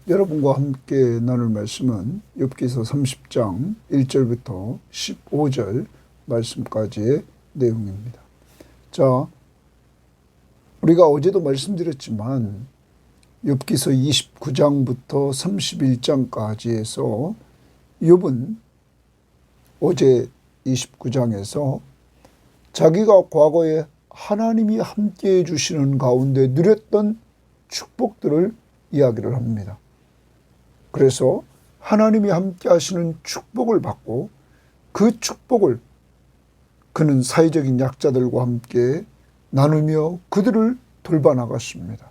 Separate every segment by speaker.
Speaker 1: 여러분과 함께 나눌 말씀은 욥기서 30장 1절부터 15절 말씀까지의 내용입니다. 자, 우리가 어제도 말씀드렸지만 욥기서 29장부터 31장까지 해서 욥은 어제 29장에서 자기가 과거에 하나님이 함께해 주시는 가운데 누렸던 축복들을 이야기를 합니다. 그래서 하나님이 함께 하시는 축복을 받고 그 축복을 그는 사회적인 약자들과 함께 나누며 그들을 돌봐나갔습니다.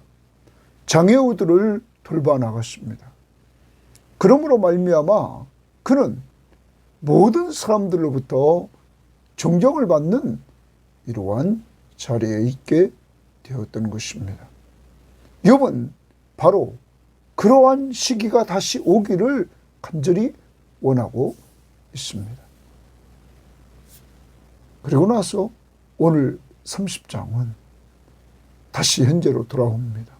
Speaker 1: 장애우들을 돌봐나갔습니다. 그러므로 말미암아 그는 모든 사람들로부터 존경을 받는 이러한 자리에 있게 되었던 것입니다. 욥은 바로 그러한 시기가 다시 오기를 간절히 원하고 있습니다. 그리고 나서 오늘 30장은 다시 현재로 돌아옵니다.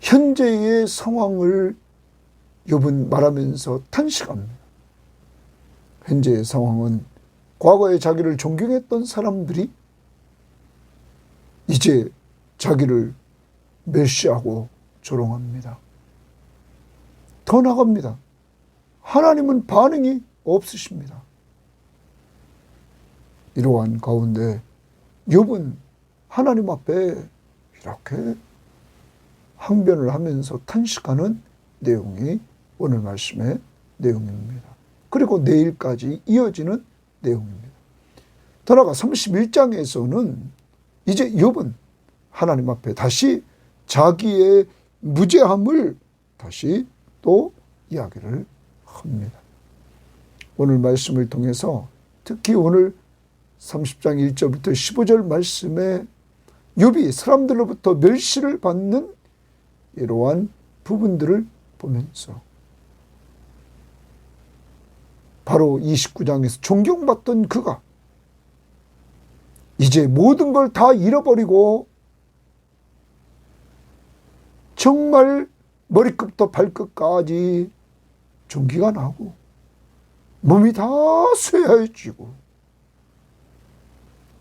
Speaker 1: 현재의 상황을 욥은 말하면서 탄식합니다. 현재의 상황은 과거에 자기를 존경했던 사람들이 이제 자기를 멸시하고 조롱합니다. 더 나갑니다. 하나님은 반응이 없으십니다. 이러한 가운데 욥은 하나님 앞에 이렇게 항변을 하면서 탄식하는 내용이 오늘 말씀의 내용입니다. 그리고 내일까지 이어지는 내용입니다. 더 나아가 31장에서는 이제 욥은 하나님 앞에 다시 자기의 무죄함을 다시 또 이야기를 합니다. 오늘 말씀을 통해서 특히 오늘 30장 1절부터 15절 말씀에 욥이 사람들로부터 멸시를 받는 이러한 부분들을 보면서 바로 29장에서 존경받던 그가 이제 모든 걸 다 잃어버리고 정말 머리끝부터 발끝까지 종기가 나고 몸이 다 쇠해지고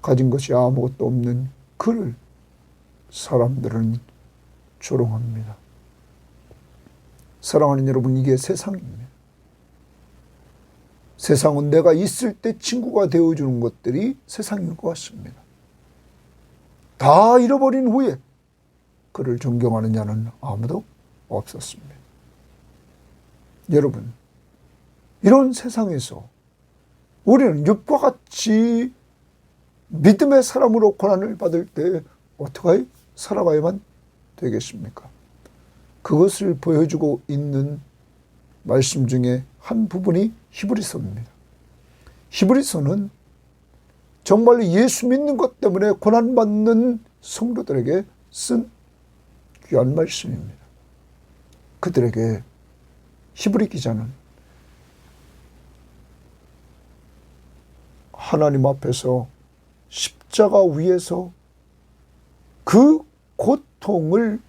Speaker 1: 가진 것이 아무것도 없는 그를 사람들은 조롱합니다. 사랑하는 여러분, 이게 세상입니다. 세상은 내가 있을 때 친구가 되어주는 것들이 세상인 것 같습니다. 다 잃어버린 후에 그를 존경하는 자는 아무도 없었습니다. 여러분, 이런 세상에서 우리는 욥과 같이 믿음의 사람으로 고난을 받을 때 어떻게 살아가야만 되겠습니까? 그것을 보여주고 있는 말씀 중에 한 부분이 히브리서입니다. 히브리서는 정말로 예수 믿는 것 때문에 고난받는 성도들에게 쓴 귀한 말씀입니다. 그들에게 히브리 기자는 하나님 앞에서 십자가 위에서 그 고통을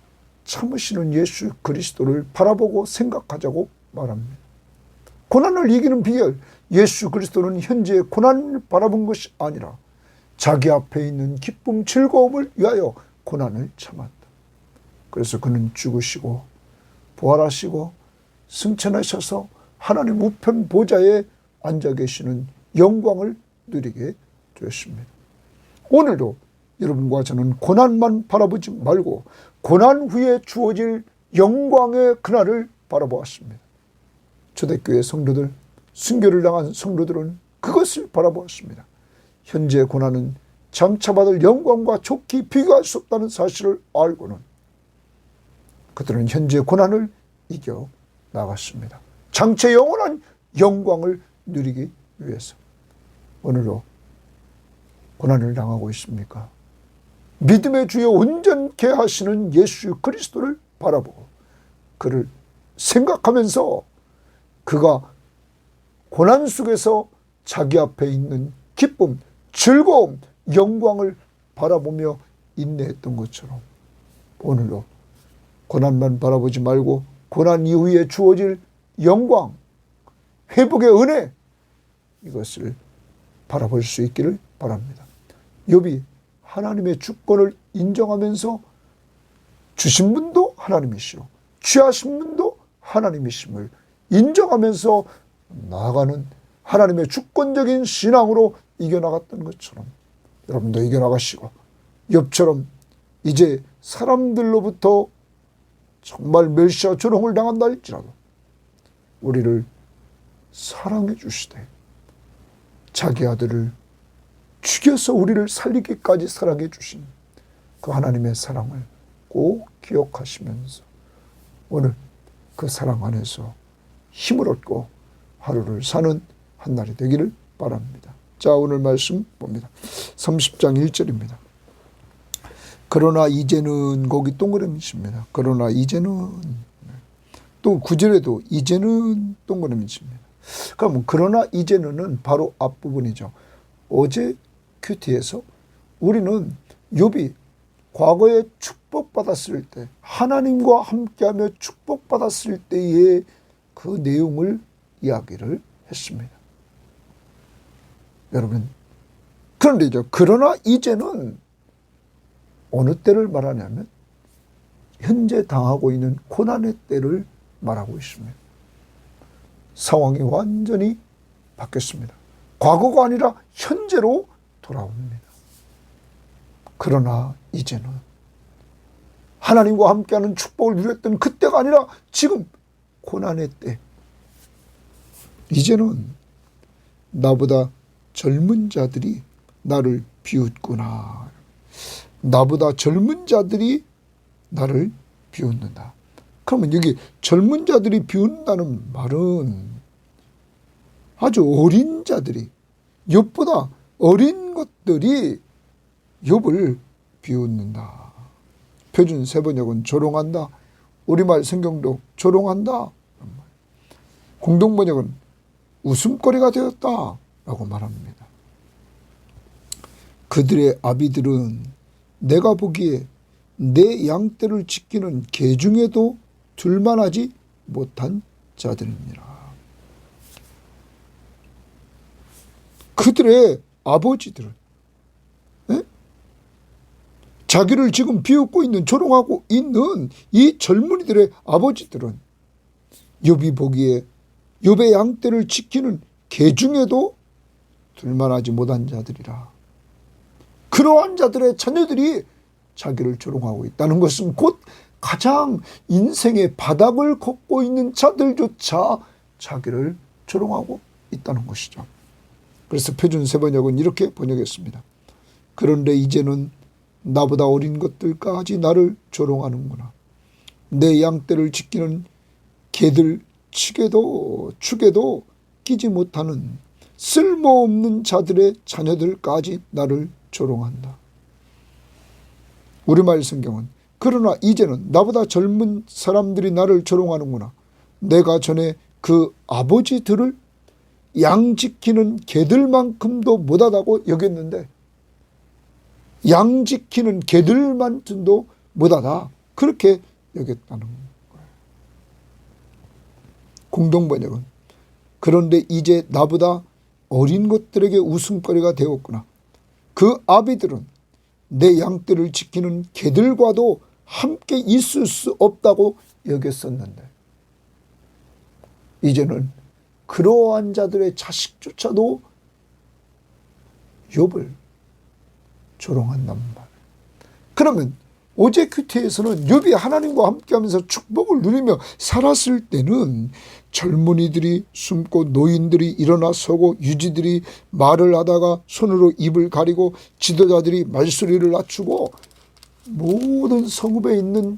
Speaker 1: 참으시는 예수 그리스도를 바라보고 생각하자고 말합니다. 고난을 이기는 비결, 예수 그리스도는 현재 고난을 바라본 것이 아니라 자기 앞에 있는 기쁨, 즐거움을 위하여 고난을 참았다. 그래서 그는 죽으시고 부활하시고 승천하셔서 하나님 우편 보좌에 앉아 계시는 영광을 누리게 되었습니다. 오늘도 여러분과 저는 고난만 바라보지 말고 고난 후에 주어질 영광의 그날을 바라보았습니다. 초대교회 성도들, 순교를 당한 성도들은 그것을 바라보았습니다. 현재 고난은 장차 받을 영광과 좋게 비교할 수 없다는 사실을 알고는 그들은 현재 고난을 이겨 나갔습니다. 장차 영원한 영광을 누리기 위해서. 오늘도 고난을 당하고 있습니까? 믿음의 주여 온전케 하시는 예수 그리스도를 바라보고 그를 생각하면서 그가 고난 속에서 자기 앞에 있는 기쁨, 즐거움, 영광을 바라보며 인내했던 것처럼 오늘도 고난만 바라보지 말고 고난 이후에 주어질 영광, 회복의 은혜, 이것을 바라볼 수 있기를 바랍니다. 욥이 하나님의 주권을 인정하면서 주신 분도 하나님이시오, 취하신 분도 하나님이심을 인정하면서 나아가는 하나님의 주권적인 신앙으로 이겨나갔던 것처럼 여러분도 이겨나가시고, 욥처럼 이제 사람들로부터 정말 멸시와 조롱을 당한다 할지라도 우리를 사랑해 주시되 자기 아들을 죽여서 우리를 살리기까지 사랑해 주신 그 하나님의 사랑을 꼭 기억하시면서 오늘 그 사랑 안에서 힘을 얻고 하루를 사는 한 날이 되기를 바랍니다. 자, 오늘 말씀 봅니다. 30장 1절입니다. 그러나 이제는, 거기 동그라미 칩니다. 그러나 이제는, 또 9절에도 이제는 동그라미 칩니다. 그러면 그러나 이제는은 바로 앞부분이죠. 어제 큐티에서 우리는 욥이 과거에 축복받았을 때, 하나님과 함께하며 축복받았을 때의 그 내용을 이야기를 했습니다. 여러분, 그런데죠, 그러나 이제는 어느 때를 말하냐면 현재 당하고 있는 고난의 때를 말하고 있습니다. 상황이 완전히 바뀌었습니다. 과거가 아니라 현재로 돌아옵니다. 그러나 이제는 하나님과 함께하는 축복을 누렸던 그때가 아니라 지금 고난의 때, 이제는 나보다 젊은 자들이 나를 비웃구나. 나보다 젊은 자들이 나를 비웃는다. 그러면 여기 젊은 자들이 비웃는다는 말은 아주 어린 자들이, 욥보다 어린 것들이 욥을 비웃는다. 표준 세번역은 조롱한다. 우리말 성경도 조롱한다. 공동번역은 웃음거리가 되었다 라고 말합니다. 그들의 아비들은 내가 보기에 내 양떼를 지키는 개 중에도 둘만하지 못한 자들이니라. 그들의 아버지들은, 자기를 지금 비웃고 있는, 조롱하고 있는 이 젊은이들의 아버지들은 욥이 보기에 욥의 양떼를 지키는 개 중에도 둘만하지 못한 자들이라. 그러한 자들의 자녀들이 자기를 조롱하고 있다는 것은 곧 가장 인생의 바닥을 걷고 있는 자들조차 자기를 조롱하고 있다는 것이죠. 그래서 표준 세번역은 이렇게 번역했습니다. 그런데 이제는 나보다 어린 것들까지 나를 조롱하는구나. 내 양떼를 지키는 개들 축에도 끼지 못하는 쓸모없는 자들의 자녀들까지 나를 조롱한다. 우리말 성경은 그러나 이제는 나보다 젊은 사람들이 나를 조롱하는구나. 내가 전에 그 아버지들을 양 지키는 개들만큼도 못하다고 여겼는데 양 지키는 개들만큼도 못하다, 그렇게 여겼다는 거예요. 공동번역은 그런데 이제 나보다 어린 것들에게 웃음거리가 되었구나. 그 아비들은 내 양떼를 지키는 개들과도 함께 있을 수 없다고 여겼었는데 이제는 그러한 자들의 자식조차도 욥을 조롱한단 말이에요. 그러면 어제 큐티에서는 욥이 하나님과 함께하면서 축복을 누리며 살았을 때는 젊은이들이 숨고 노인들이 일어나 서고 유지들이 말을 하다가 손으로 입을 가리고 지도자들이 말소리를 낮추고 모든 성읍에 있는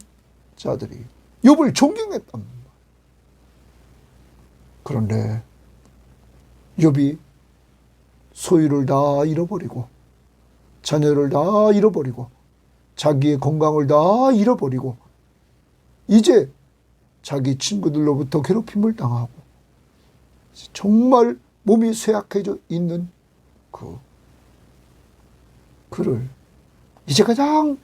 Speaker 1: 자들이 욥을 존경했단 말이에요. 그런데 욥이 소유를 다 잃어버리고 자녀를 다 잃어버리고 자기의 건강을 다 잃어버리고 이제 자기 친구들로부터 괴롭힘을 당하고 정말 몸이 쇠약해져 있는 그를 이제 가장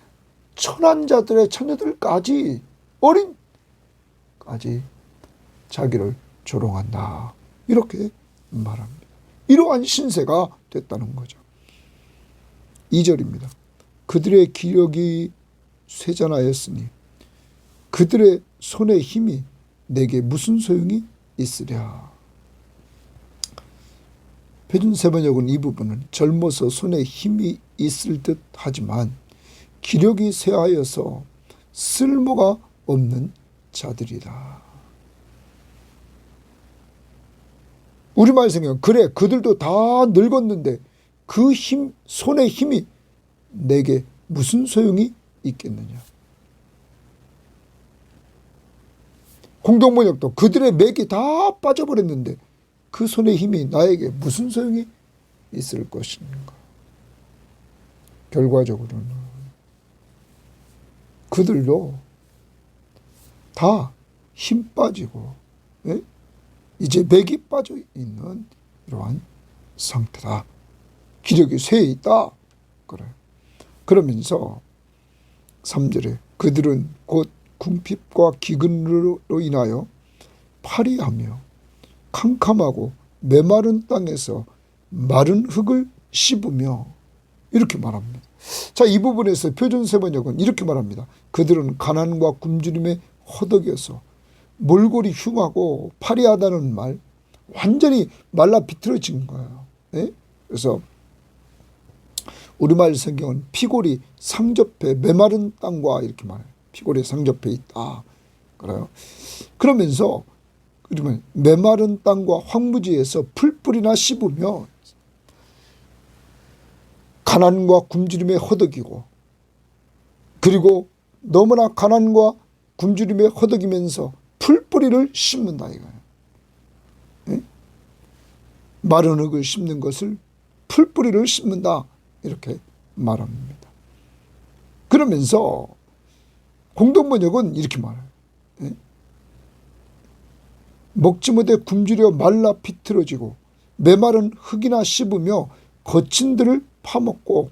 Speaker 1: 천한 자들의 자녀들까지 어린까지 자기를 조롱한다. 이렇게 말합니다. 이러한 신세가 됐다는 거죠. 2절입니다. 그들의 기력이 쇠잔하였으니 그들의 손의 힘이 내게 무슨 소용이 있으랴. 표준세번역은 이 부분은 젊어서 손에 힘이 있을 듯 하지만 기력이 쇠하여서 쓸모가 없는 자들이다. 우리말 성경 그래 그들도 다 늙었는데 그 힘, 손의 힘이 내게 무슨 소용이 있겠느냐. 공동번역도 그들의 맥이 다 빠져버렸는데 그 손의 힘이 나에게 무슨 소용이 있을 것인가. 결과적으로는 그들도 다 힘 빠지고 이제 맥이 빠져 있는 이러한 상태다. 기력이 쇠해 있다. 그래. 그러면서 3절에 그들은 곧 궁핍과 기근으로 인하여 파리하며 캄캄하고 메마른 땅에서 마른 흙을 씹으며 이렇게 말합니다. 자, 이 부분에서 표준세번역은 이렇게 말합니다. 그들은 가난과 굶주림에 허덕여서 몰골이 흉하고 파리하다는 말, 완전히 말라 비틀어진 거예요. 네? 그래서 우리말 성경은 피골이 상접해 메마른 땅과 이렇게 말해요. 피골이 상접해 있다. 그래요. 그러면서 그러면 메마른 땅과 황무지에서 풀뿌리나 씹으며 가난과 굶주림에 허덕이고 그리고 너무나 가난과 굶주림에 허덕이면서 풀뿌리를 씹는다 이거예요. 네? 마른 흙을 씹는 것을 풀뿌리를 씹는다 이렇게 말합니다. 그러면서 공동번역은 이렇게 말해요. 네? 먹지 못해 굶주려 말라 비틀어지고 메마른 흙이나 씹으며 거친 들을 파먹고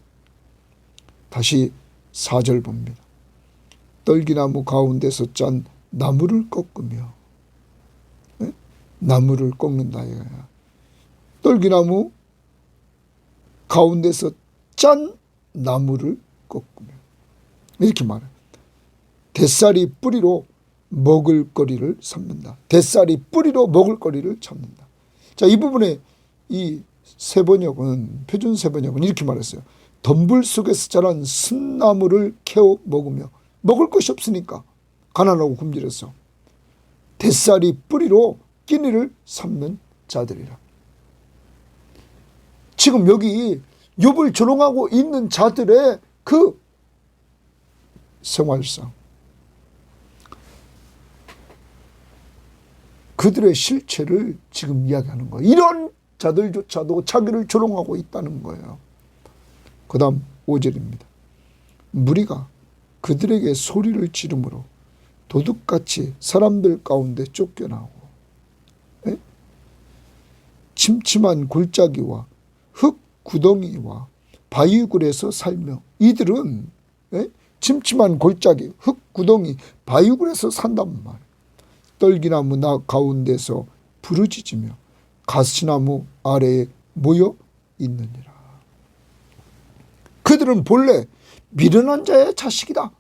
Speaker 1: 다시 4절 봅니다. 떨기나무 가운데서 짠 나무를 꺾으며 네? 나무를 꺾는다 이거야. 떨기나무 가운데서 짠 나무를 꺾으며 이렇게 말해요. 대쌀이 뿌리로 먹을거리를 삼는다. 대쌀이 뿌리로 먹을거리를 찾는다. 자, 이 부분에 이 세번역은 표준 세번역은 이렇게 말했어요. 덤불 속에서 자란 쓴나무를 캐어 먹으며 먹을 것이 없으니까 가난하고 굶주려서 대쌀이 뿌리로 끼니를 삼는 자들이라. 지금 여기 욥을 조롱하고 있는 자들의 그 생활상, 그들의 실체를 지금 이야기하는 거예요. 이런 자들조차도 자기를 조롱하고 있다는 거예요. 그 다음 5절입니다. 무리가 그들에게 소리를 지르므로 도둑같이 사람들 가운데 쫓겨나고 침침한 골짜기와 흙 구덩이와 바위굴에서 살며 이들은 침침한 골짜기, 흙 구덩이, 바위굴에서 산단 말이에요. 떨기나무 나 가운데서 부르짖으며 가시나무 아래에 모여 있느니라. 그들은 본래 미련한 자의 자식이다.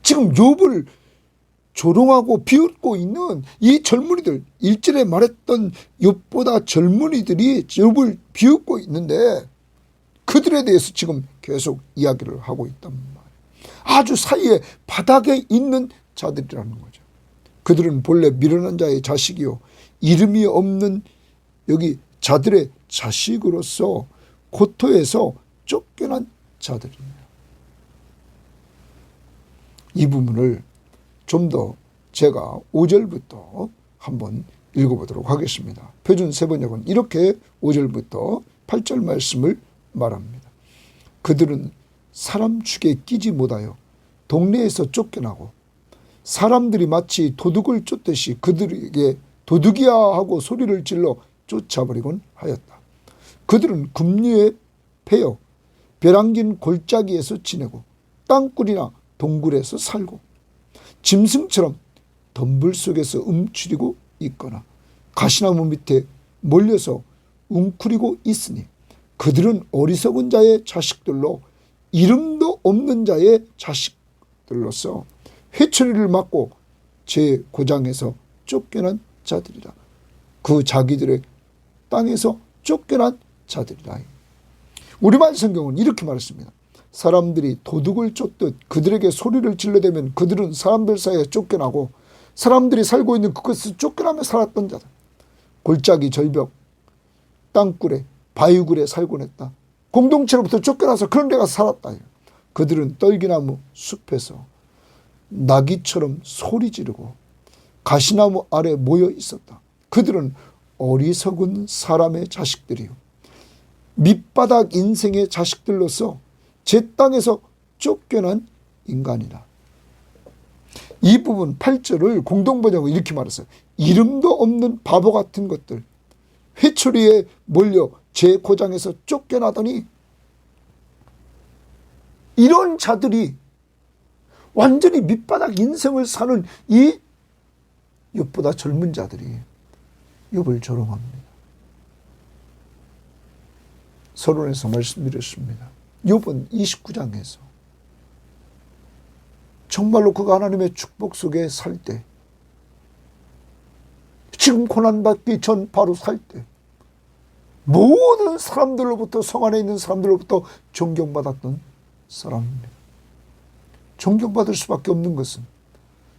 Speaker 1: 지금 욥을 조롱하고 비웃고 있는 이 젊은이들, 1절에 말했던 욥보다 젊은이들이 욥을 비웃고 있는데 그들에 대해서 지금 계속 이야기를 하고 있단 말이에요. 아주 사이에 바닥에 있는 자들이라는 거죠. 그들은 본래 미련한 자의 자식이요 이름이 없는 여기 자들의 자식으로서 고토에서 쫓겨난 자들이에요. 이 부분을 좀 더 제가 5절부터 한번 읽어보도록 하겠습니다. 표준 세번역은 이렇게 5절부터 8절 말씀을 말합니다. 그들은 사람 축에 끼지 못하여 동네에서 쫓겨나고 사람들이 마치 도둑을 쫓듯이 그들에게 도둑이야 하고 소리를 질러 쫓아버리곤 하였다. 그들은 금류에 패여 벼랑긴 골짜기에서 지내고 땅굴이나 동굴에서 살고 짐승처럼 덤불 속에서 움츠리고 있거나 가시나무 밑에 몰려서 웅크리고 있으니 그들은 어리석은 자의 자식들로 이름도 없는 자의 자식들로서 회초리를 맞고 제 고장에서 쫓겨난 자들이라. 그 자기들의 땅에서 쫓겨난 자들이라. 우리말 성경은 이렇게 말했습니다. 사람들이 도둑을 쫓듯 그들에게 소리를 질러대면 그들은 사람들 사이에 쫓겨나고 사람들이 살고 있는 그것을 쫓겨나며 살았던 자들. 골짜기 절벽, 땅굴에 바위굴에 살곤 했다. 공동체로부터 쫓겨나서 그런 데 가서 살았다. 그들은 떨기나무 숲에서 나귀처럼 소리 지르고 가시나무 아래 모여 있었다. 그들은 어리석은 사람의 자식들이요 밑바닥 인생의 자식들로서 제 땅에서 쫓겨난 인간이라. 이 부분 8절을 공동번역으로 이렇게 말했어요. 이름도 없는 바보 같은 것들 회초리에 몰려 제 고장에서 쫓겨나더니, 이런 자들이 완전히 밑바닥 인생을 사는 이 욥보다 젊은 자들이 욥을 조롱합니다. 서론에서 말씀드렸습니다. 욥은 29장에서 정말로 그가 하나님의 축복 속에 살 때, 지금 고난받기 전 바로 살 때 모든 사람들로부터, 성 안에 있는 사람들로부터 존경받았던 사람입니다. 존경받을 수밖에 없는 것은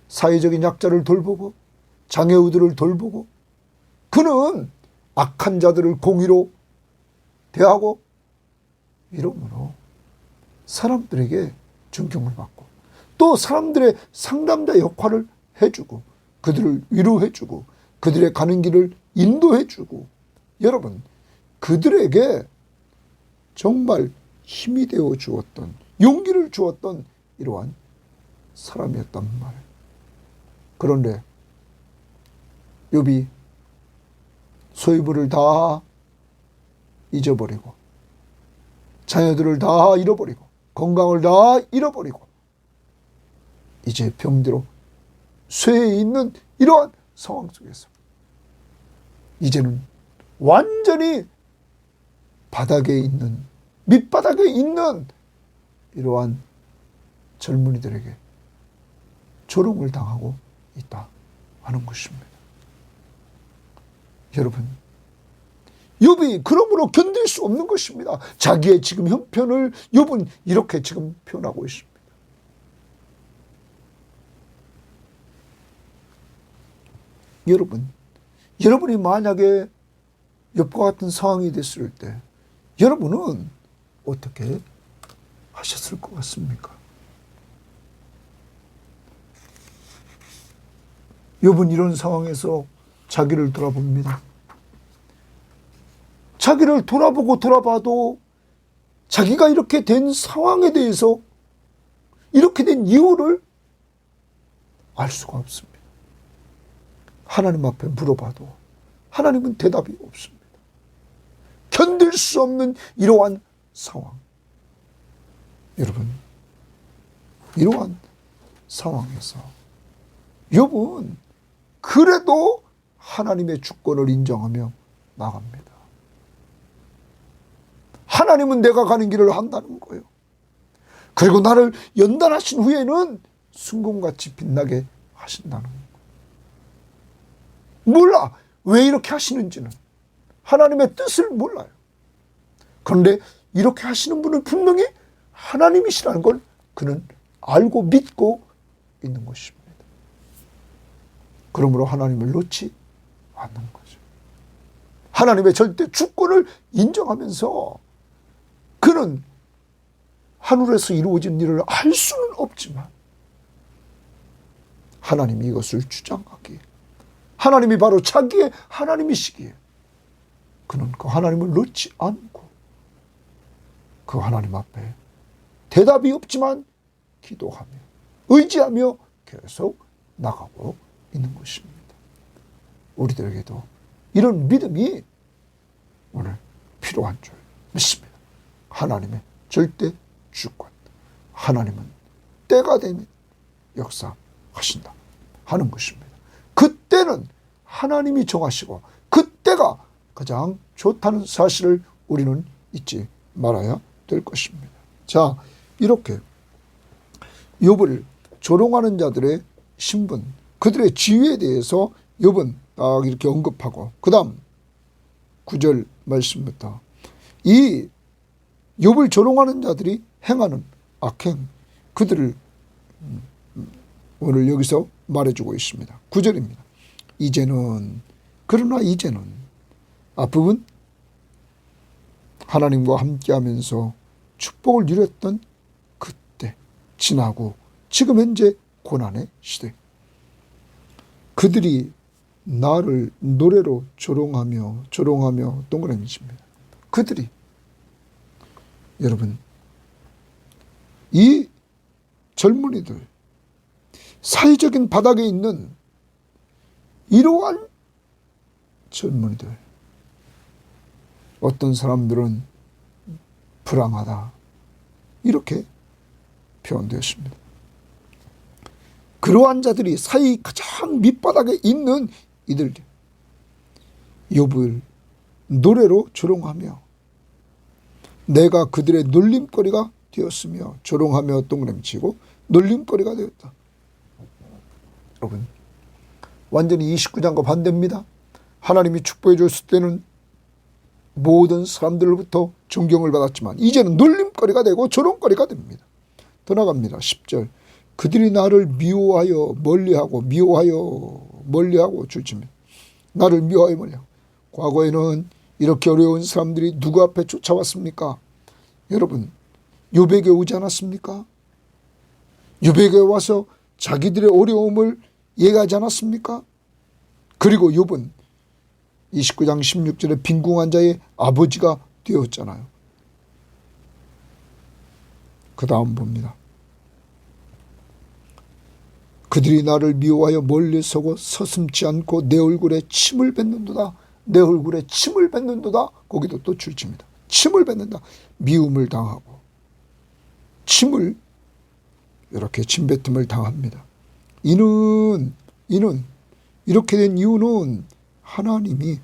Speaker 1: 사회적인 약자를 돌보고 장애우들을 돌보고, 그는 악한 자들을 공의로 대하고 이러므로 사람들에게 존경을 받고, 또 사람들의 상담자 역할을 해주고 그들을 위로해주고 그들의 가는 길을 인도해주고, 여러분 그들에게 정말 힘이 되어 주었던, 용기를 주었던 이러한 사람이었단 말이에요. 그런데 욥이 소유물을 다 잊어버리고 자녀들을 다 잃어버리고 건강을 다 잃어버리고 이제 병대로 쇠해 있는 이러한 상황 속에서 이제는 완전히 바닥에 있는, 밑바닥에 있는 이러한 젊은이들에게 조롱을 당하고 있다 하는 것입니다. 여러분, 욥이 그러므로 견딜 수 없는 것입니다. 자기의 지금 형편을 욥은 이렇게 지금 표현하고 있습니다. 여러분, 여러분이 만약에 욥과 같은 상황이 됐을 때 여러분은 어떻게 하셨을 것 같습니까? 욥은 이런 상황에서 자기를 돌아봅니다. 자기를 돌아보고 돌아봐도 자기가 이렇게 된 상황에 대해서, 이렇게 된 이유를 알 수가 없습니다. 하나님 앞에 물어봐도 하나님은 대답이 없습니다. 견딜 수 없는 이러한 상황. 여러분, 이러한 상황에서 욥은 그래도 하나님의 주권을 인정하며 나갑니다. 하나님은 내가 가는 길을 한다는 거예요. 그리고 나를 연단하신 후에는 순금같이 빛나게 하신다는 거예요. 몰라, 왜 이렇게 하시는지는 하나님의 뜻을 몰라요. 그런데 이렇게 하시는 분은 분명히 하나님이시라는 걸 그는 알고 믿고 있는 것입니다. 그러므로 하나님을 놓지 않는 거죠. 하나님의 절대 주권을 인정하면서 그는 하늘에서 이루어진 일을 알 수는 없지만 하나님이 이것을 주장하기에, 하나님이 바로 자기의 하나님이시기에 그는 그 하나님을 놓지 않고 그 하나님 앞에 대답이 없지만 기도하며 의지하며 계속 나가고 있는 것입니다. 우리들에게도 이런 믿음이 오늘 필요한 줄 믿습니다. 하나님의 절대 주권, 하나님은 때가 되면 역사하시고 하신다 하는 것입니다. 그때는 하나님이 정하시고 그때가 가장 좋다는 사실을 우리는 잊지 말아야 될 것입니다. 자, 이렇게 욥을 조롱하는 자들의 신분, 그들의 지위에 대해서 욥은 딱 이렇게 언급하고, 그 다음 9절 말씀부터 이 욥을 조롱하는 자들이 행하는 악행, 그들을 오늘 여기서 말해주고 있습니다. 9절입니다. 그러나 이제는 앞부분 하나님과 함께하면서 축복을 누렸던 그때 지나고 지금 현재 고난의 시대, 그들이 나를 노래로 조롱하며 동그라미 칩니다. 그들이, 여러분, 이 젊은이들, 사회적인 바닥에 있는 이러한 젊은이들, 어떤 사람들은 불황하다 이렇게 표현되었습니다. 그러한 자들이 사회 가장 밑바닥에 있는 이들, 욥을 노래로 조롱하며 내가 그들의 놀림거리가 되었으며, 조롱하며 동그라미치고 놀림거리가 되었다. 여러분, 완전히 29장과 반대입니다. 하나님이 축복해 줬을 때는 모든 사람들로부터 존경을 받았지만 이제는 놀림거리가 되고 조롱거리가 됩니다. 더 나갑니다. 10절. 그들이 나를 미워하여 멀리하고 줄칩니다. 나를 미워하여 멀리하고. 과거에는 이렇게 어려운 사람들이 누구 앞에 쫓아왔습니까? 여러분, 욥에게 오지 않았습니까? 욥에게 와서 자기들의 어려움을 얘기하지 않았습니까? 그리고 욥은 29장 16절에 빈궁한 자의 아버지가 되었잖아요. 그 다음 봅니다. 그들이 나를 미워하여 멀리 서고 서슴지 않고 내 얼굴에 침을 뱉는도다. 내 얼굴에 침을 뱉는도다. 거기도 또 줄칩니다. 침을 뱉는다. 미움을 당하고 침을, 이렇게 침뱉음을 당합니다. 이는 이렇게 된 이유는 하나님이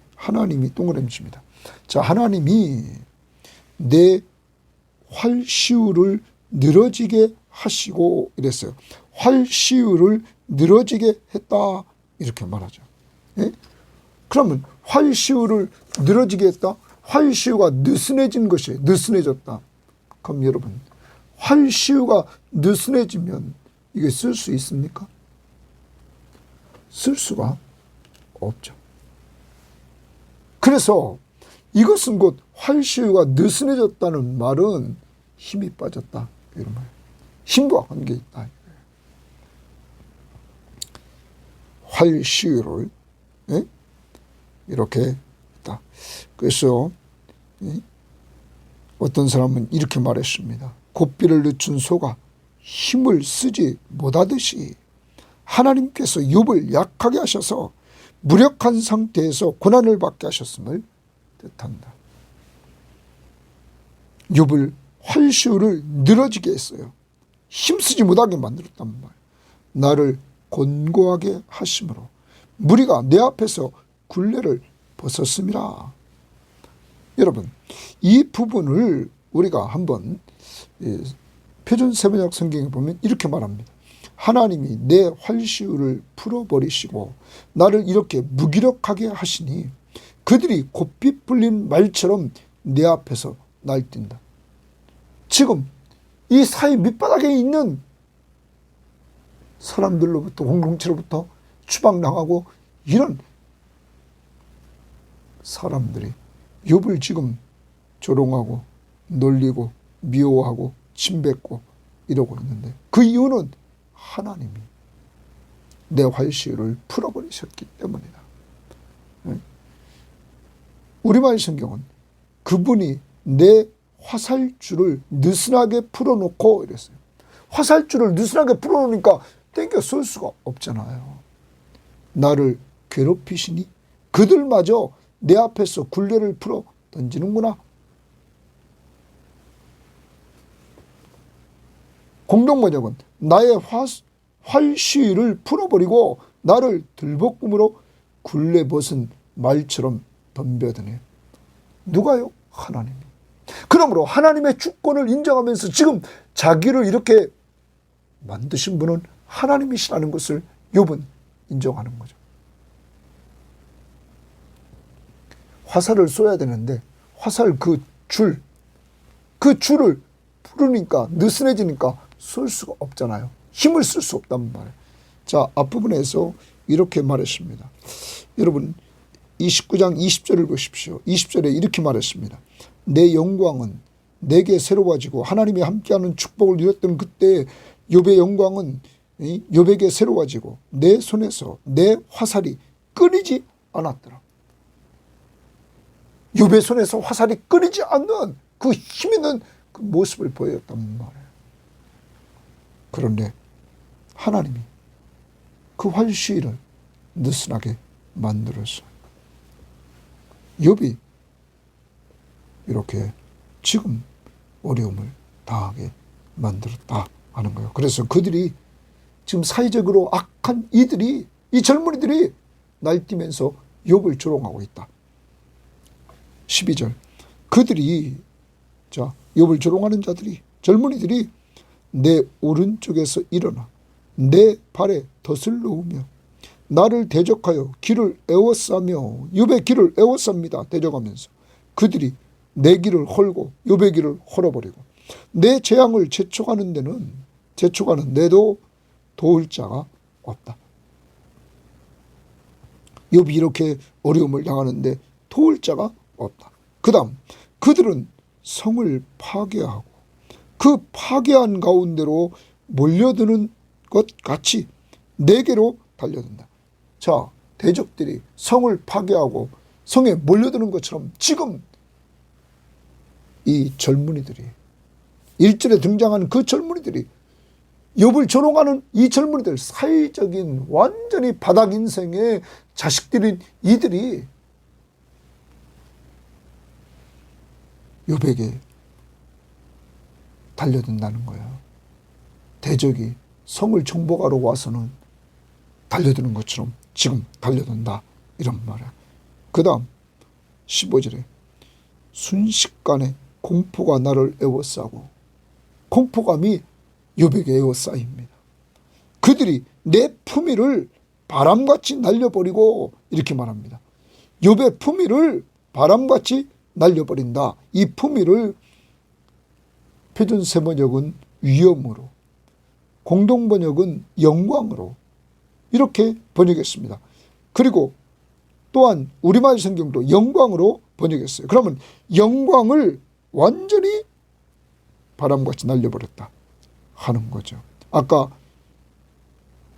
Speaker 1: 동그라미 칩니다. 자, 하나님이 내 활시울을 늘어지게 하시고 이랬어요. 활시울을 늘어지게 했다 이렇게 말하죠. 예? 그러면 활시울을 늘어지게 했다. 활시우가 느슨해진 것이 느슨해졌다. 그럼 여러분, 활시우가 느슨해지면 이게 쓸 수 있습니까? 쓸 수가 없죠. 그래서 이것은 곧 활시우가 느슨해졌다는 말은 힘이 빠졌다 이런 말. 힘과 관계 있다. 활시우를 이렇게 있다. 그래서 어떤 사람은 이렇게 말했습니다. 고삐를 늦춘 소가 힘을 쓰지 못하듯이 하나님께서 욥을 약하게 하셔서 무력한 상태에서 고난을 받게 하셨음을 뜻한다. 욥을 활시울을 늘어지게 했어요. 힘쓰지 못하게 만들었단 말. 나를 곤고하게 하심으로 무리가 내 앞에서 굴레를 벗었음이라. 여러분, 이 부분을 우리가 한번 표준 세번역 성경에 보면 이렇게 말합니다. 하나님이 내 활시울을 풀어버리시고 나를 이렇게 무기력하게 하시니 그들이 고삐 풀린 말처럼 내 앞에서 날뛴다. 지금 이 사회 밑바닥에 있는 사람들로부터, 공동체로부터 추방당하고 이런 사람들이 욥을 지금 조롱하고 놀리고 미워하고 침뱉고 이러고 있는데, 그 이유는 하나님이 내 활시울을 풀어버리셨기 때문이다. 우리말 성경은 그분이 내 화살줄을 느슨하게 풀어놓고 이랬어요. 화살줄을 느슨하게 풀어놓으니까 땡겨 쓸 수가 없잖아요. 나를 괴롭히시니 그들마저 내 앞에서 굴레를 풀어 던지는구나. 공동번역은 나의 활시위를 풀어버리고 나를 들볶음으로 굴레 벗은 말처럼 덤벼드네. 누가요? 하나님이. 그러므로 하나님의 주권을 인정하면서 지금 자기를 이렇게 만드신 분은 하나님이시라는 것을 욥은 인정하는 거죠. 화살을 쏘야 되는데 화살 그 줄을 풀으니까 느슨해지니까 쏠 수가 없잖아요. 힘을 쓸 수 없단 말이에요. 자, 앞부분에서 이렇게 말했습니다. 여러분 29장 20절을 보십시오. 20절에 이렇게 말했습니다. 내 영광은 내게 새로워지고 하나님이 함께하는 축복을 누렸던 그때 욥의 영광은 욥에게 새로워지고 내 손에서 내 화살이 끊이지 않았더라. 욥의 손에서 화살이 끊이지 않는 그 힘 있는 그 모습을 보였단 말이에요. 그런데 하나님이 그 활시위를 느슨하게 만들었어요. 욥이 이렇게 지금 어려움을 당하게 만들었다 하는 거예요. 그래서 그들이 지금 사회적으로 악한 이 젊은이들이 날뛰면서 욥을 조롱하고 있다. 12절 그들이 욥을 조롱하는 자들이 젊은이들이 내 오른쪽에서 일어나 내 발에 덫을 놓으며 나를 대적하여 길을 에워싸며 욥의 길을 에워쌉니다. 대적하면서 그들이 내 길을 헐고 욥의 길을 헐어버리고 내 재앙을 재촉하는 데도 도울 자가 없다. 욥이 이렇게 어려움을 당하는데 도울 자가 없다. 그 다음 그들은 성을 파괴하고 그 파괴한 가운데로 몰려드는 것 같이 내게로 달려든다. 자, 대적들이 성을 파괴하고 성에 몰려드는 것처럼 지금 이 젊은이들이 1절에 등장하는 그 젊은이들이 욥을 조롱하는 이 젊은이들 사회적인 완전히 바닥 인생의 자식들인 이들이 욥에게 달려든다는 거예요. 대적이 성을 정복하러 와서는 달려드는 것처럼 지금 달려든다 이런 말이야. 그 다음 15절에 순식간에 공포가 나를 에워싸고 공포감이 욥에게 에워싸입니다. 그들이 내 품위를 바람같이 날려버리고 이렇게 말합니다. 욥의 품위를 바람같이 날려버린다. 이 품위를 표준 세번역은 위엄으로, 공동번역은 영광으로 이렇게 번역했습니다. 그리고 또한 우리말 성경도 영광으로 번역했어요. 그러면 영광을 완전히 바람같이 날려버렸다 하는 거죠. 아까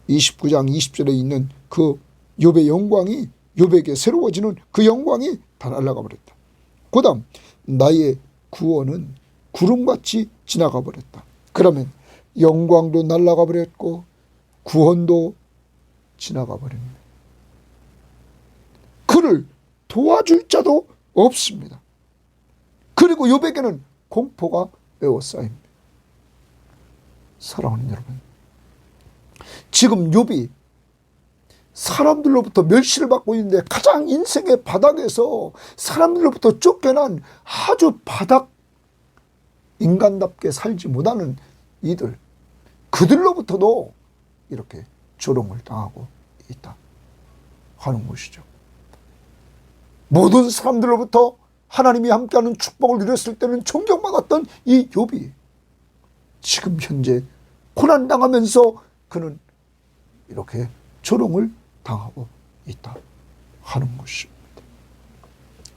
Speaker 1: 29장 20절에 있는 그 욥의 영광이 욥에게 새로워지는 그 영광이 다 날아가 버렸다. 그 다음 나의 구원은 구름같이 지나가 버렸다. 그러면 영광도 날아가 버렸고 구원도 지나가 버립니다. 그를 도와줄 자도 없습니다. 그리고 욥에게는 공포가 에워싸입니다. 사랑하는 여러분, 지금 욥이 사람들로부터 멸시를 받고 있는데 가장 인생의 바닥에서 사람들로부터 쫓겨난 아주 바닥 인간답게 살지 못하는 이들, 그들로부터도 이렇게 조롱을 당하고 있다 하는 것이죠. 모든 사람들로부터 하나님이 함께하는 축복을 누렸을 때는 존경받았던 이 욥이 지금 현재 고난당하면서 그는 이렇게 조롱을 당하고 있다 하는 것입니다.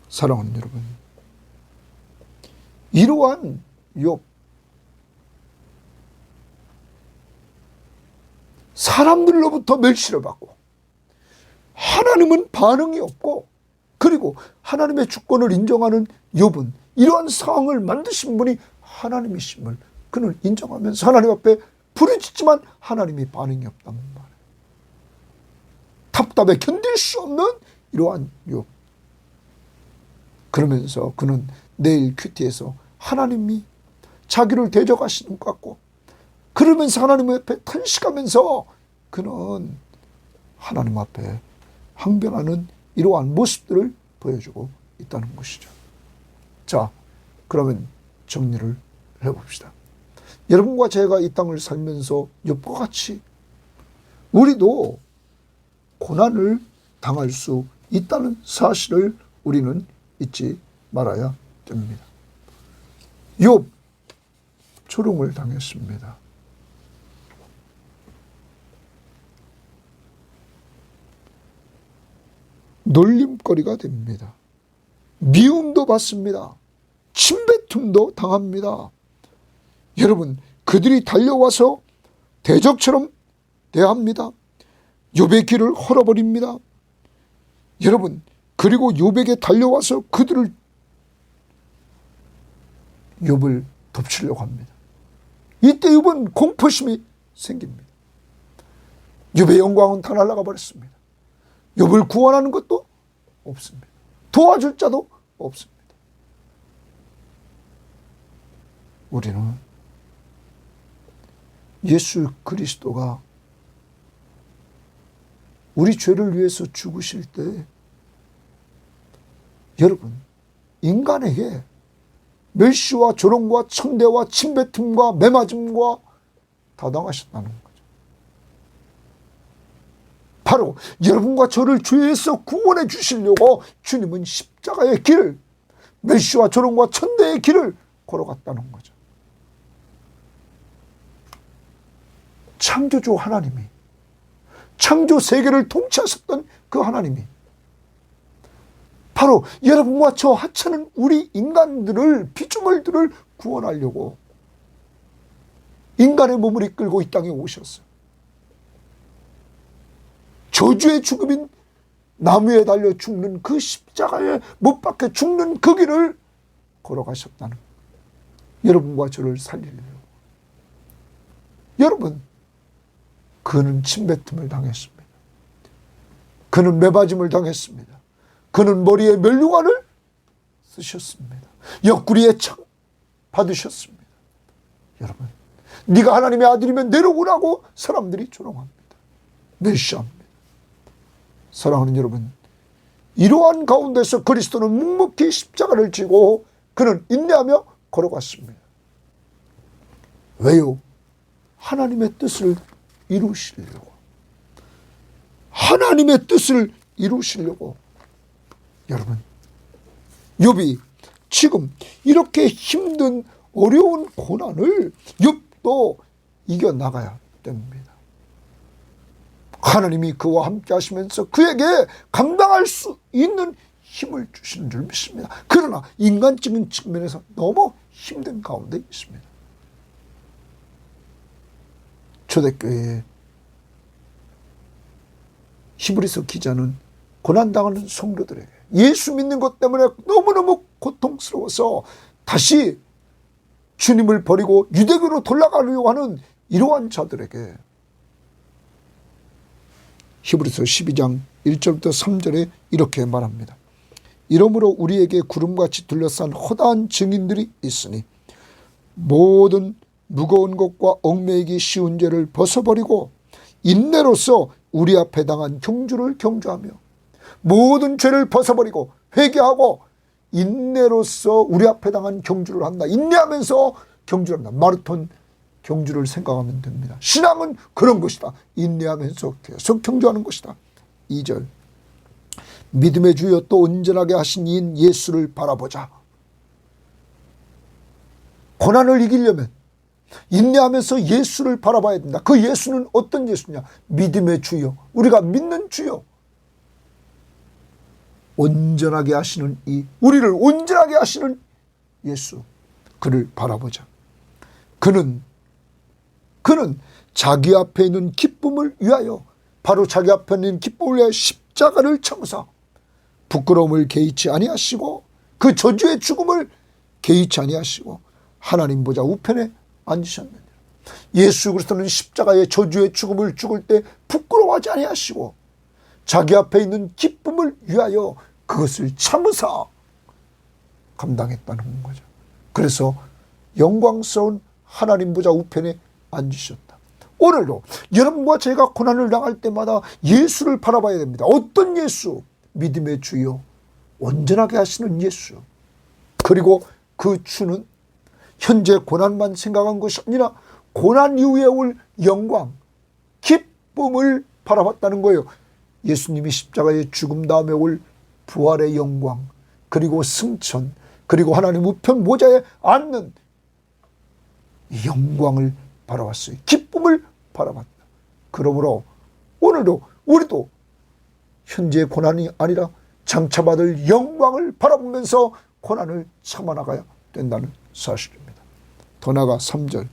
Speaker 1: 사랑하는 여러분, 이러한 욥, 사람들로부터 멸시를 받고 하나님은 반응이 없고, 그리고 하나님의 주권을 인정하는 욥은 이러한 상황을 만드신 분이 하나님이심을 그는 인정하면서 하나님 앞에 부르짖지만 하나님이 반응이 없단 말이에요. 답답해 견딜 수 없는 이러한 욥. 그러면서 그는 내일 큐티에서 하나님이 자기를 대적하시는 것 같고, 그러면서 하나님 옆에 탄식하면서 그는 하나님 앞에 항변하는 이러한 모습들을 보여주고 있다는 것이죠. 자, 그러면 정리를 해봅시다. 여러분과 제가 이 땅을 살면서 욥과 같이 우리도 고난을 당할 수 있다는 사실을 우리는 잊지 말아야 됩니다. 욥 조롱을 당했습니다. 놀림거리가 됩니다. 미움도 받습니다. 침뱉음도 당합니다. 여러분, 그들이 달려와서 대적처럼 대합니다. 욥의 길을 헐어버립니다. 여러분, 그리고 욥에게 달려와서 욥을 덮치려고 합니다. 이때 욥은 공포심이 생깁니다. 욥의 영광은 다 날아가 버렸습니다. 욥을 구원하는 것도 없습니다. 도와줄 자도 없습니다. 우리는 예수 그리스도가 우리 죄를 위해서 죽으실 때 여러분, 인간에게 멸시와 조롱과 천대와 침뱉음과 매맞음과 다 당하셨다는 거죠. 바로 여러분과 저를 죄에서 구원해 주시려고 주님은 십자가의 길, 멸시와 조롱과 천대의 길을 걸어갔다는 거죠. 창조주 하나님이, 창조 세계를 통치하셨던 그 하나님이 바로 여러분과 저 하찮은 우리 인간들을, 피조물들을 구원하려고 인간의 몸을 이끌고 이 땅에 오셨어요. 저주의 죽음인 나무에 달려 죽는 그 십자가에 못 박혀 죽는 그 길을 걸어가셨다는 거예요. 여러분과 저를 살리려고. 여러분, 그는 침뱉음을 당했습니다. 그는 매맞음을 당했습니다. 그는 머리에 면류관을 쓰셨습니다. 옆구리에 창 받으셨습니다. 여러분, 네가 하나님의 아들이면 내려오라고 사람들이 조롱합니다. 멸시합니다. 사랑하는 여러분, 이러한 가운데서 그리스도는 묵묵히 십자가를 지고 그는 인내하며 걸어갔습니다. 왜요? 하나님의 뜻을 이루시려고. 하나님의 뜻을 이루시려고. 여러분, 욥이 지금 이렇게 힘든 어려운 고난을 욥도 이겨나가야 됩니다. 하나님이 그와 함께 하시면서 그에게 감당할 수 있는 힘을 주시는 줄 믿습니다. 그러나 인간적인 측면에서 너무 힘든 가운데 있습니다. 초대교회의 히브리서 기자는 고난당하는 성도들에게 예수 믿는 것 때문에 너무너무 고통스러워서 다시 주님을 버리고 유대교로 돌아가려고 하는 이러한 자들에게 히브리서 12장 1절부터 3절에 이렇게 말합니다. 이러므로 우리에게 구름같이 둘러싼 허다한 증인들이 있으니 모든 무거운 것과 얽매이기 쉬운 죄를 벗어버리고 인내로서 우리 앞에 당한 경주를 경주하며, 모든 죄를 벗어버리고 회개하고 인내로서 우리 앞에 당한 경주를 한다. 인내하면서 경주를 한다. 마라톤 경주를 생각하면 됩니다. 신앙은 그런 것이다. 인내하면서 계속 경주하는 것이다. 2절, 믿음의 주여 또 온전하게 하신 이인 예수를 바라보자. 고난을 이기려면 인내하면서 예수를 바라봐야 된다. 그 예수는 어떤 예수냐? 믿음의 주여, 우리가 믿는 주여, 온전하게 하시는 이, 우리를 온전하게 하시는 예수, 그를 바라보자. 그는 자기 앞에 있는 기쁨을 위하여, 바로 자기 앞에 있는 기쁨을 위하여 십자가를 참으사 부끄러움을 개의치 아니하시고 그 저주의 죽음을 개의치 아니하시고 하나님 보좌 우편에 앉으셨느니라. 예수 그리스도는 십자가의 저주의 죽음을 죽을 때 부끄러워하지 아니하시고 자기 앞에 있는 기쁨을 위하여 그것을 참으사 감당했다는 거죠. 그래서 영광스러운 하나님 보좌 우편에 앉으셨다. 오늘도 여러분과 제가 고난을 당할 때마다 예수를 바라봐야 됩니다. 어떤 예수? 믿음의 주요, 온전하게 하시는 예수. 그리고 그 주는 현재 고난만 생각한 것이 아니라 고난 이후에 올 영광, 기쁨을 바라봤다는 거예요. 예수님이 십자가의 죽음 다음에 올 부활의 영광, 그리고 승천, 그리고 하나님 우편 보좌에 앉는 이 영광을 바라봤어요. 기쁨을 바라봤다. 그러므로 오늘도 우리도 현재의 고난이 아니라 장차받을 영광을 바라보면서 고난을 참아나가야 된다는 사실입니다. 더 나아가 3절,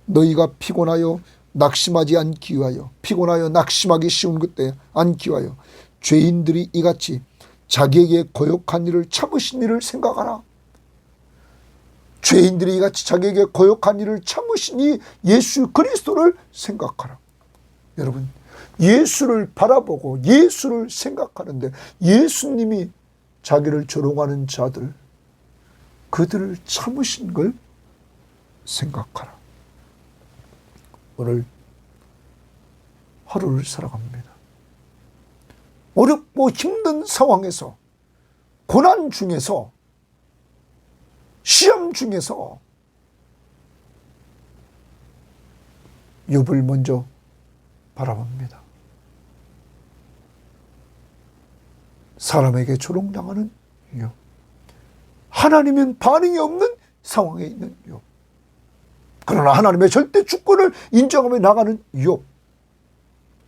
Speaker 1: 너희가 피곤하여 낙심하지 않기 위하여, 피곤하여 낙심하기 쉬운 그때 않기 위하여 죄인들이 이같이 자기에게 거역한 일을 참으신 일을 생각하라. 죄인들이 이같이 자기에게 거역한 일을 참으시니 예수 그리스도를 생각하라. 여러분, 예수를 바라보고 예수를 생각하는데 예수님이 자기를 조롱하는 자들, 그들을 참으신 걸 생각하라. 오늘 하루를 살아갑니다. 어렵고 힘든 상황에서, 고난 중에서, 시험 중에서 욥을 먼저 바라봅니다. 사람에게 조롱당하는 욥, 하나님은 반응이 없는 상황에 있는 욥, 그러나 하나님의 절대 주권을 인정하며 나가는 욥.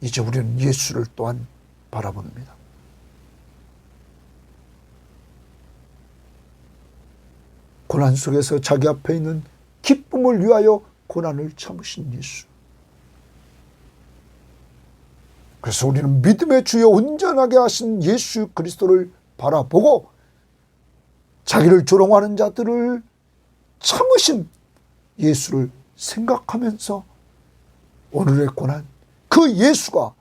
Speaker 1: 이제 우리는 예수를 또한 바라봅니다. 고난 속에서 자기 앞에 있는 기쁨을 위하여 고난을 참으신 예수. 그래서 우리는 믿음의 주여 온전하게 하신 예수 그리스도를 바라보고 자기를 조롱하는 자들을 참으신 예수를 생각하면서 오늘의 고난, 그 예수가,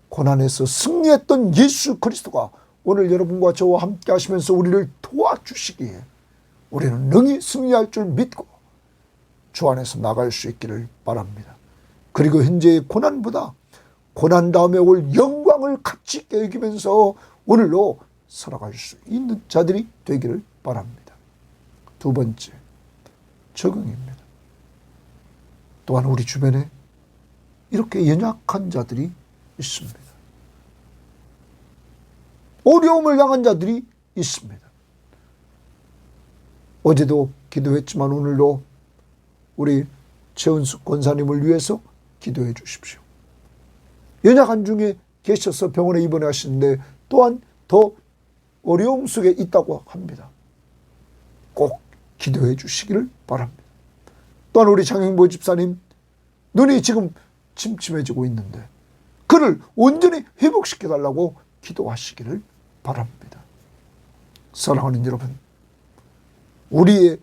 Speaker 1: 고난에서 승리했던 예수 그리스도가 오늘 여러분과 저와 함께 하시면서 우리를 도와주시기에 우리는 능히 승리할 줄 믿고 주 안에서 나갈 수 있기를 바랍니다. 그리고 현재의 고난보다 고난 다음에 올 영광을 가치 있게 여기면서 오늘로 살아갈 수 있는 자들이 되기를 바랍니다. 두 번째, 적응입니다. 또한 우리 주변에 이렇게 연약한 자들이 있습니다. 어려움을 당한 자들이 있습니다. 어제도 기도했지만 오늘도 우리 최은숙 권사님을 위해서 기도해 주십시오. 연약한 중에 계셔서 병원에 입원하시는데 또한 더 어려움 속에 있다고 합니다. 꼭 기도해 주시기를 바랍니다. 또한 우리 장영보 집사님, 눈이 지금 침침해지고 있는데 그를 온전히 회복시켜달라고 기도하시기를 바랍니다. 사랑하는 여러분, 우리의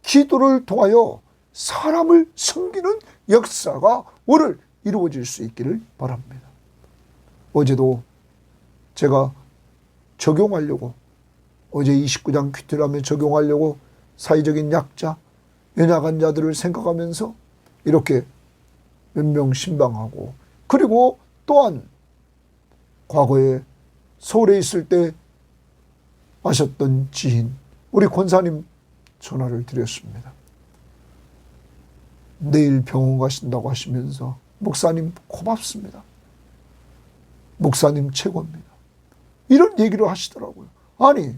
Speaker 1: 기도를 통하여 사람을 섬기는 역사가 오늘 이루어질 수 있기를 바랍니다. 어제도 제가 적용하려고, 어제 29장 큐티를 하며 적용하려고 사회적인 약자, 연약한 자들을 생각하면서 이렇게 몇 명 신방하고, 그리고 또한 과거에 서울에 있을 때 아셨던 지인, 우리 권사님 전화를 드렸습니다. 내일 병원 가신다고 하시면서 목사님 고맙습니다. 목사님 최고입니다. 이런 얘기를 하시더라고요. 아니,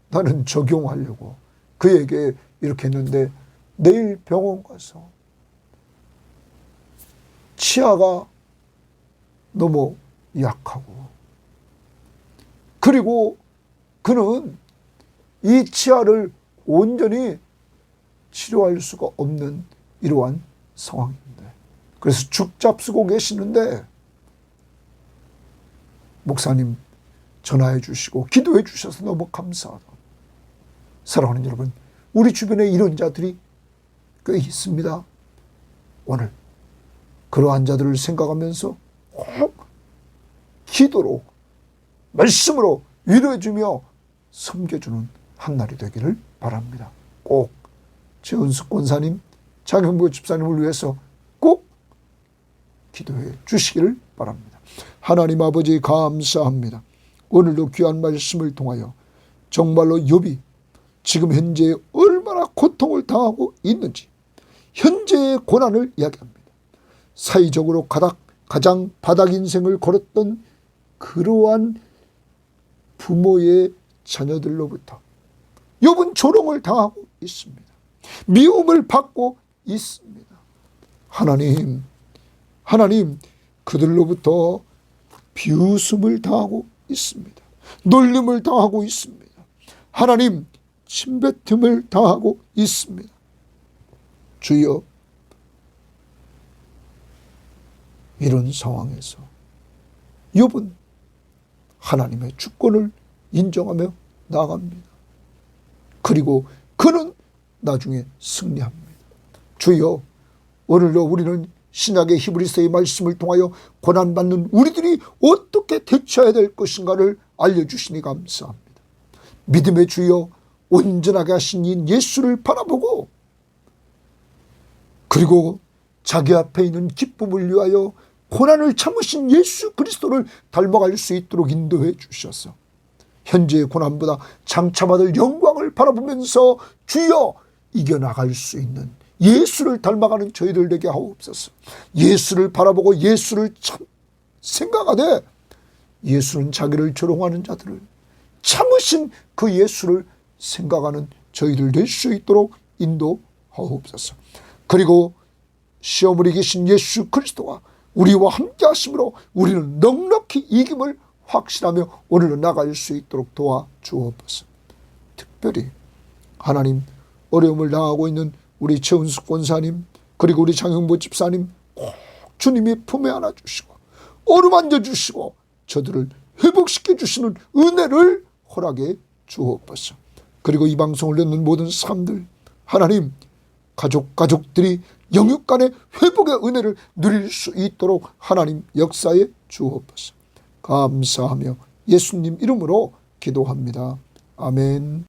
Speaker 1: 나는 적용하려고 그에게 이렇게 했는데 내일 병원 가서 치아가 너무 약하고, 그리고 그는 이 치아를 온전히 치료할 수가 없는 이러한 상황인데, 그래서 죽 잡수고 계시는데 목사님 전화해 주시고 기도해 주셔서 너무 감사하다. 사랑하는 여러분, 우리 주변에 이런 자들이 꽤 있습니다. 오늘 그러한 자들을 생각하면서 꼭 기도로, 말씀으로 위로해주며 섬겨주는 한날이 되기를 바랍니다. 꼭 최은숙 권사님, 장형보 집사님을 위해서 꼭 기도해 주시기를 바랍니다. 하나님 아버지 감사합니다. 오늘도 귀한 말씀을 통하여 정말로 욥이 지금 현재 얼마나 고통을 당하고 있는지 현재의 고난을 이야기합니다. 사회적으로 가장 바닥 인생을 걸었던 그러한 부모의 자녀들로부터 욥은 조롱을 당하고 있습니다. 미움을 받고 있습니다. 하나님 그들로부터 비웃음을 당하고 있습니다. 놀림을 당하고 있습니다. 하나님 침뱉음을 당하고 있습니다. 주여, 이런 상황에서 욥은 하나님의 주권을 인정하며 나아갑니다. 그리고 그는 나중에 승리합니다. 주여, 오늘도 우리는 신약의 히브리서의 말씀을 통하여 고난받는 우리들이 어떻게 대처해야 될 것인가를 알려주시니 감사합니다. 믿음의 주여, 온전하게 하신 이 예수를 바라보고 그리고 자기 앞에 있는 기쁨을 위하여 고난을 참으신 예수 그리스도를 닮아갈 수 있도록 인도해 주셔서 현재의 고난보다 장차받을 영광을 바라보면서 주여 이겨나갈 수 있는 예수를 닮아가는 저희들 되게 하옵소서. 예수를 바라보고 예수를 생각하되 예수는 자기를 조롱하는 자들을 참으신 그 예수를 생각하는 저희들 될 수 있도록 인도하옵소서. 그리고 시험을 이기신 예수 그리스도와 우리와 함께 하심으로 우리는 넉넉히 이김을 확신하며 오늘로 나갈 수 있도록 도와주옵소서. 특별히 하나님 어려움을 당하고 있는 우리 최은숙 권사님 그리고 우리 장영보 집사님 꼭 주님이 품에 안아주시고 어루만져 주시고 저들을 회복시켜 주시는 은혜를 허락해 주옵소서. 그리고 이 방송을 듣는 모든 사람들 하나님 가족들이 영육 간의 회복의 은혜를 누릴 수 있도록 하나님 역사해 주옵소서. 감사하며 예수님 이름으로 기도합니다. 아멘.